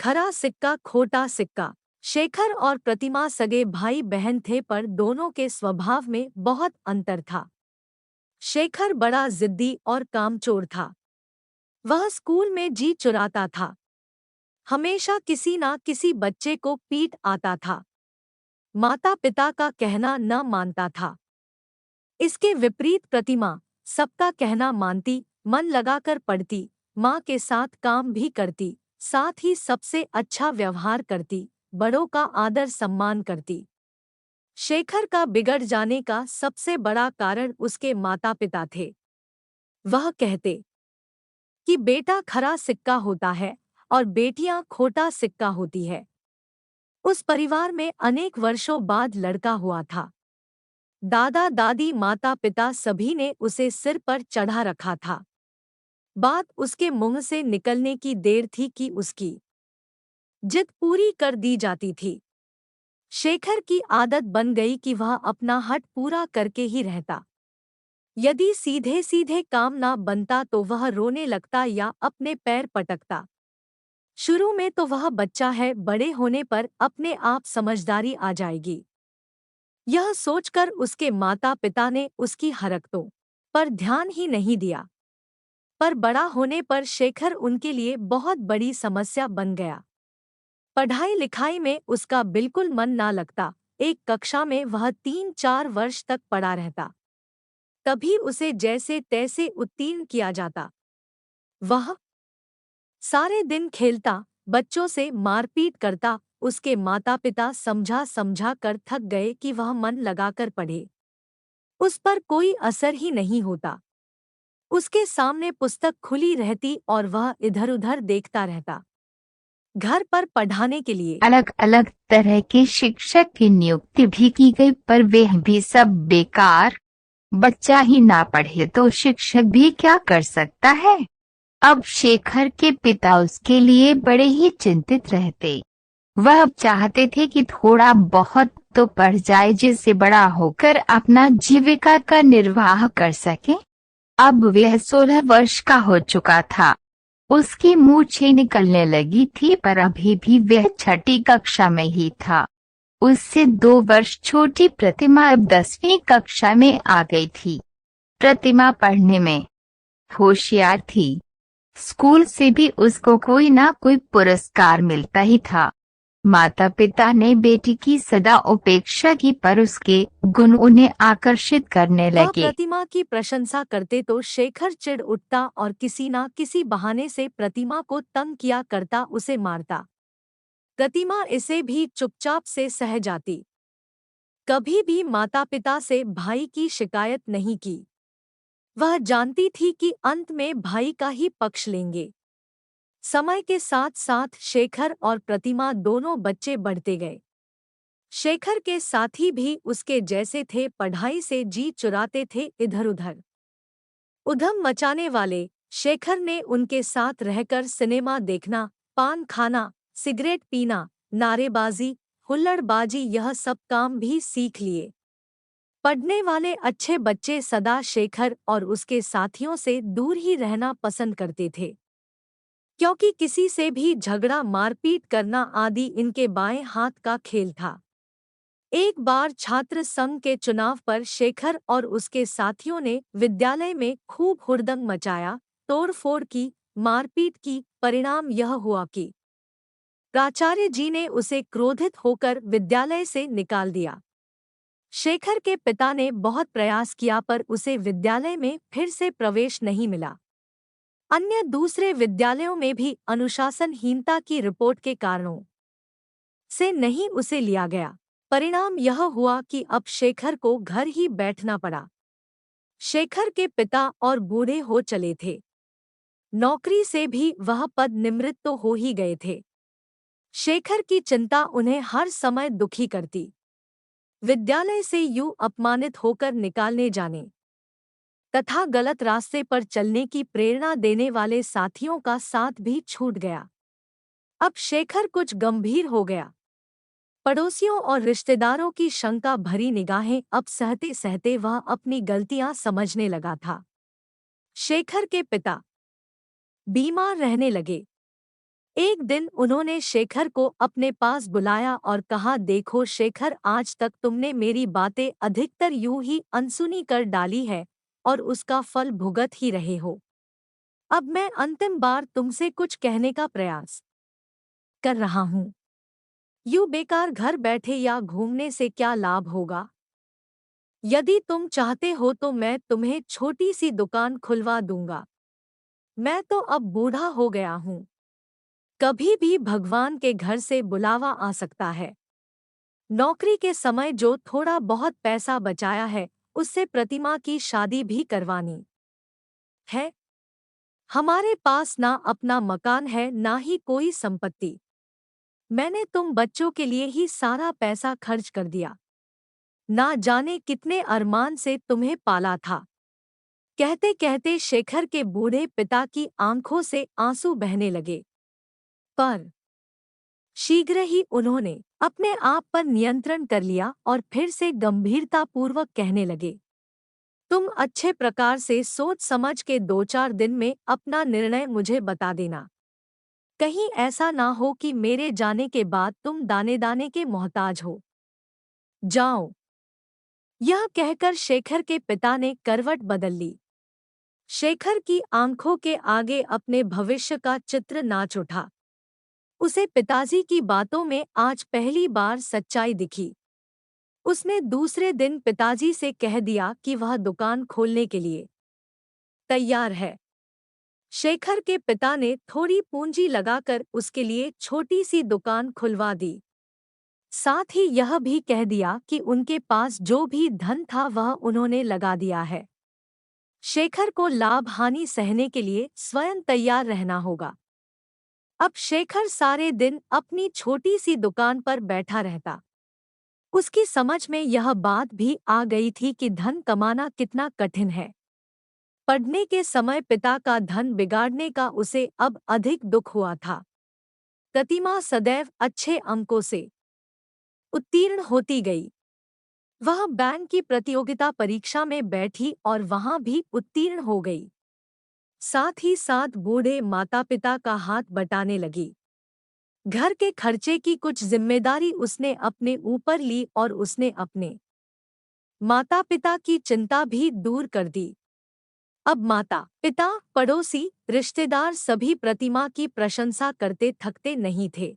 खरा सिक्का खोटा सिक्का। शेखर और प्रतिमा सगे भाई बहन थे, पर दोनों के स्वभाव में बहुत अंतर था। शेखर बड़ा जिद्दी और कामचोर था। वह स्कूल में जी चुराता था। हमेशा किसी ना किसी बच्चे को पीट आता था। माता पिता का कहना न मानता था। इसके विपरीत प्रतिमा सबका कहना मानती, मन लगाकर पढ़ती, माँ के साथ काम भी करती, साथ ही सबसे अच्छा व्यवहार करती, बड़ों का आदर सम्मान करती। शेखर का बिगड़ जाने का सबसे बड़ा कारण उसके माता पिता थे। वह कहते कि बेटा खरा सिक्का होता है और बेटियां खोटा सिक्का होती है। उस परिवार में अनेक वर्षों बाद लड़का हुआ था। दादा दादी माता पिता सभी ने उसे सिर पर चढ़ा रखा था। बात उसके मुंह से निकलने की देर थी कि उसकी जिद पूरी कर दी जाती थी। शेखर की आदत बन गई कि वह अपना हट पूरा करके ही रहता। यदि सीधे सीधे काम ना बनता तो वह रोने लगता या अपने पैर पटकता। शुरू में तो वह बच्चा है, बड़े होने पर अपने आप समझदारी आ जाएगी, यह सोचकर उसके माता पिता ने उसकी हरकतों पर ध्यान ही नहीं दिया। पर बड़ा होने पर शेखर उनके लिए बहुत बड़ी समस्या बन गया। पढ़ाई लिखाई में उसका बिल्कुल मन ना लगता। एक कक्षा में वह 3-4 वर्ष तक पड़ा रहता, तभी उसे जैसे तैसे उत्तीर्ण किया जाता। वह सारे दिन खेलता, बच्चों से मारपीट करता। उसके माता पिता समझा समझा कर थक गए कि वह मन लगाकर पढ़े, उस पर कोई असर ही नहीं होता। उसके सामने पुस्तक खुली रहती और वह इधर-उधर देखता रहता। घर पर पढ़ाने के लिए अलग अलग तरह के शिक्षक की नियुक्ति भी की गई, पर वे भी सब बेकार। बच्चा ही ना पढ़े तो शिक्षक भी क्या कर सकता है। अब शेखर के पिता उसके लिए बड़े ही चिंतित रहते। वह चाहते थे कि थोड़ा बहुत तो पढ़ जाए, जिससे बड़ा होकर अपना जीविका का निर्वाह कर सके। अब वह 16 वर्ष का हो चुका था। उसकी मूछें निकलने लगी थी, पर अभी भी वह छठी कक्षा में ही था। उससे 2 वर्ष छोटी प्रतिमा अब 10वीं कक्षा में आ गई थी। प्रतिमा पढ़ने में होशियार थी। स्कूल से भी उसको कोई ना कोई पुरस्कार मिलता ही था। माता पिता ने बेटी की सदा उपेक्षा की, पर उसके गुण उन्हें आकर्षित करने वह लगे। प्रतिमा की प्रशंसा करते तो शेखर चिढ़ उठता और किसी ना किसी बहाने से प्रतिमा को तंग किया करता, उसे मारता। प्रतिमा इसे भी चुपचाप से सह जाती। कभी भी माता पिता से भाई की शिकायत नहीं की। वह जानती थी कि अंत में भाई का ही पक्ष लेंगे। समय के साथ साथ शेखर और प्रतिमा दोनों बच्चे बढ़ते गए। शेखर के साथी भी उसके जैसे थे, पढ़ाई से जी चुराते थे, इधर-उधर उधम मचाने वाले। शेखर ने उनके साथ रहकर सिनेमा देखना, पान खाना, सिगरेट पीना, नारेबाजी, हुल्लड़बाजी यह सब काम भी सीख लिए। पढ़ने वाले अच्छे बच्चे सदा शेखर और उसके साथियों से दूर ही रहना पसंद करते थे, क्योंकि किसी से भी झगड़ा मारपीट करना आदि इनके बाएं हाथ का खेल था। एक बार छात्र संघ के चुनाव पर शेखर और उसके साथियों ने विद्यालय में खूब हुड़दंग मचाया, तोड़फोड़ की, मारपीट की। परिणाम यह हुआ कि प्राचार्य जी ने उसे क्रोधित होकर विद्यालय से निकाल दिया। शेखर के पिता ने बहुत प्रयास किया, पर उसे विद्यालय में फिर से प्रवेश नहीं मिला। अन्य दूसरे विद्यालयों में भी अनुशासनहीनता की रिपोर्ट के कारणों से नहीं उसे लिया गया। परिणाम यह हुआ कि अब शेखर को घर ही बैठना पड़ा। शेखर के पिता और बूढ़े हो चले थे। नौकरी से भी वह पद निमृत तो हो ही गए थे। शेखर की चिंता उन्हें हर समय दुखी करती। विद्यालय से यूं अपमानित होकर निकालने जाने तथा गलत रास्ते पर चलने की प्रेरणा देने वाले साथियों का साथ भी छूट गया। अब शेखर कुछ गंभीर हो गया। पड़ोसियों और रिश्तेदारों की शंका भरी निगाहें अब सहते सहते वह अपनी गलतियां समझने लगा था। शेखर के पिता बीमार रहने लगे। एक दिन उन्होंने शेखर को अपने पास बुलाया और कहा, देखो शेखर, आज तक तुमने मेरी बातें अधिकतर यूं ही अनसुनी कर डाली है और उसका फल भुगत ही रहे हो। अब मैं अंतिम बार तुमसे कुछ कहने का प्रयास कर रहा हूँ। यूं बेकार घर बैठे या घूमने से क्या लाभ होगा? यदि तुम चाहते हो तो मैं तुम्हें छोटी सी दुकान खुलवा दूंगा। मैं तो अब बूढ़ा हो गया हूँ। कभी भी भगवान के घर से बुलावा आ सकता है। नौकरी के समय जो थोड़ा बहुत पैसा बचाया है, उससे प्रतिमा की शादी भी करवानी है। हमारे पास ना अपना मकान है, ना ही कोई संपत्ति। मैंने तुम बच्चों के लिए ही सारा पैसा खर्च कर दिया। ना जाने कितने अरमान से तुम्हें पाला था। कहते कहते शेखर के बूढ़े पिता की आंखों से आंसू बहने लगे। पर शीघ्र ही उन्होंने अपने आप पर नियंत्रण कर लिया और फिर से गंभीरतापूर्वक कहने लगे, तुम अच्छे प्रकार से सोच समझ के 2-4 दिन में अपना निर्णय मुझे बता देना। कहीं ऐसा ना हो कि मेरे जाने के बाद तुम दाने दाने के मोहताज हो जाओ। यह कहकर शेखर के पिता ने करवट बदल ली। शेखर की आंखों के आगे अपने भविष्य का चित्र नाच उठा। उसे पिताजी की बातों में आज पहली बार सच्चाई दिखी। उसने दूसरे दिन पिताजी से कह दिया कि वह दुकान खोलने के लिए तैयार है। शेखर के पिता ने थोड़ी पूंजी लगाकर उसके लिए छोटी सी दुकान खुलवा दी। साथ ही यह भी कह दिया कि उनके पास जो भी धन था वह उन्होंने लगा दिया है। शेखर को लाभ हानि सहने के लिए स्वयं तैयार रहना होगा। अब शेखर सारे दिन अपनी छोटी सी दुकान पर बैठा रहता। उसकी समझ में यह बात भी आ गई थी कि धन कमाना कितना कठिन है। पढ़ने के समय पिता का धन बिगाड़ने का उसे अब अधिक दुख हुआ था। प्रतिमा सदैव अच्छे अंकों से उत्तीर्ण होती गई। वह बैंक की प्रतियोगिता परीक्षा में बैठी और वहां भी उत्तीर्ण हो गई। साथ ही साथ बूढ़े माता पिता का हाथ बटाने लगी। घर के खर्चे की कुछ जिम्मेदारी उसने अपने ऊपर ली और उसने अपने माता पिता की चिंता भी दूर कर दी। अब माता पिता, पड़ोसी, रिश्तेदार सभी प्रतिमा की प्रशंसा करते थकते नहीं थे।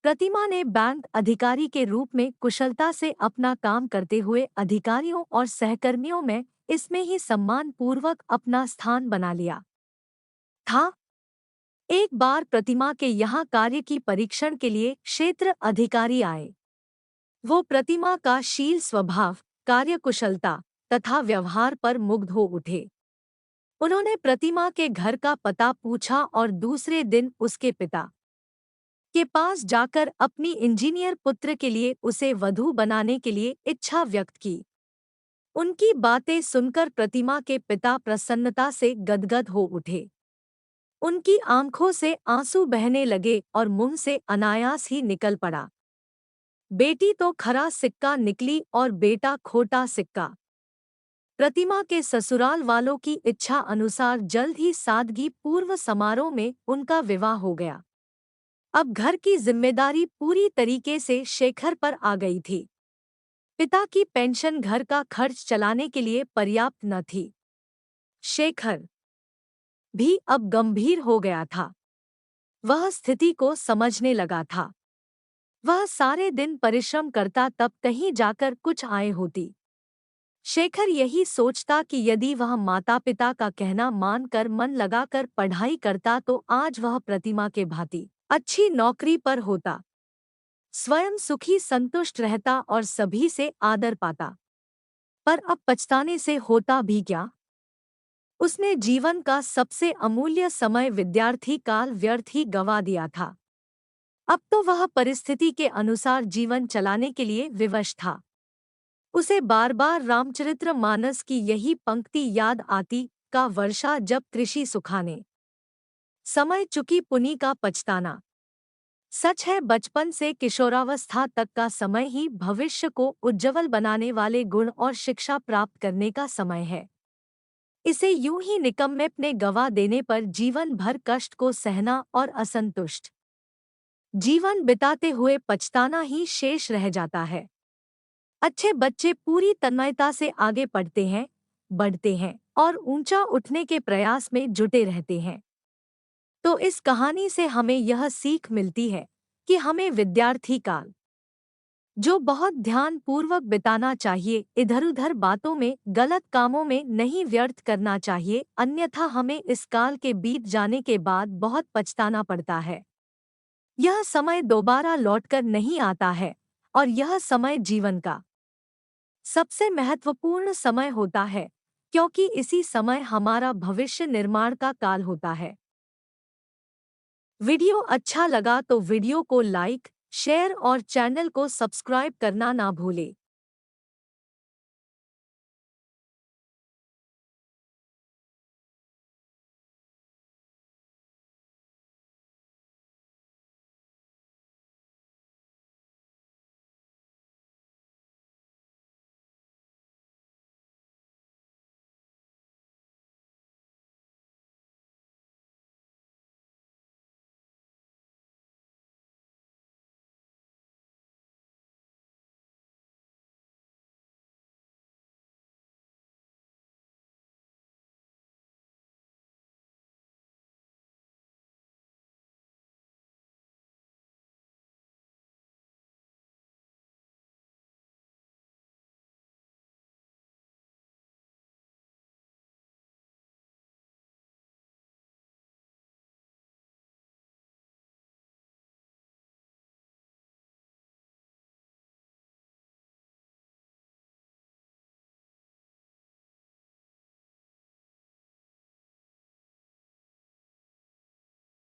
प्रतिमा ने बैंक अधिकारी के रूप में कुशलता से अपना काम करते हुए अधिकारियों और सहकर्मियों में इसमें ही सम्मान पूर्वक अपना स्थान बना लिया था। एक बार प्रतिमा के यहाँ कार्य की परीक्षण के लिए क्षेत्र अधिकारी आए। वो प्रतिमा का शील स्वभाव, कार्यकुशलता तथा व्यवहार पर मुग्ध हो उठे। उन्होंने प्रतिमा के घर का पता पूछा और दूसरे दिन उसके पिता के पास जाकर अपनी इंजीनियर पुत्र के लिए उसे वधू बनाने के लिए इच्छा व्यक्त की। उनकी बातें सुनकर प्रतिमा के पिता प्रसन्नता से गदगद हो उठे। उनकी आंखों से आंसू बहने लगे और मुंह से अनायास ही निकल पड़ा, बेटी तो खरा सिक्का निकली और बेटा खोटा सिक्का। प्रतिमा के ससुराल वालों की इच्छा अनुसार जल्द ही सादगी पूर्व समारोह में उनका विवाह हो गया। अब घर की जिम्मेदारी पूरी तरीके से शेखर पर आ गई थी। पिता की पेंशन घर का खर्च चलाने के लिए पर्याप्त न थी। शेखर भी अब गंभीर हो गया था। वह स्थिति को समझने लगा था। वह सारे दिन परिश्रम करता, तब कहीं जाकर कुछ आय होती। शेखर यही सोचता कि यदि वह माता पिता का कहना मानकर मन लगाकर पढ़ाई करता तो आज वह प्रतिमा के भांति अच्छी नौकरी पर होता, स्वयं सुखी संतुष्ट रहता और सभी से आदर पाता। पर अब पछताने से होता भी क्या? उसने जीवन का सबसे अमूल्य समय विद्यार्थी काल व्यर्थ ही गंवा दिया था। अब तो वह परिस्थिति के अनुसार जीवन चलाने के लिए विवश था। उसे बार बार रामचरितमानस की यही पंक्ति याद आती, का वर्षा जब कृषि सुखाने समय चुकी पुनी का पछताना। सच है, बचपन से किशोरावस्था तक का समय ही भविष्य को उज्जवल बनाने वाले गुण और शिक्षा प्राप्त करने का समय है। इसे यूं ही निकम्मेपने गवा देने पर जीवन भर कष्ट को सहना और असंतुष्ट जीवन बिताते हुए पछताना ही शेष रह जाता है। अच्छे बच्चे पूरी तन्मयता से आगे बढ़ते हैं और ऊंचा उठने के प्रयास में जुटे रहते हैं। तो इस कहानी से हमें यह सीख मिलती है कि हमें विद्यार्थी काल जो बहुत ध्यान पूर्वक बिताना चाहिए, इधर-उधर बातों में, गलत कामों में नहीं व्यर्थ करना चाहिए, अन्यथा हमें इस काल के बीत जाने के बाद बहुत पछताना पड़ता है। यह समय दोबारा लौटकर नहीं आता है और यह समय जीवन का सबसे महत्वपूर्ण समय होता है, क्योंकि इसी समय हमारा भविष्य निर्माण का काल होता है। वीडियो अच्छा लगा तो वीडियो को लाइक, शेयर और चैनल को सब्सक्राइब करना ना भूलें।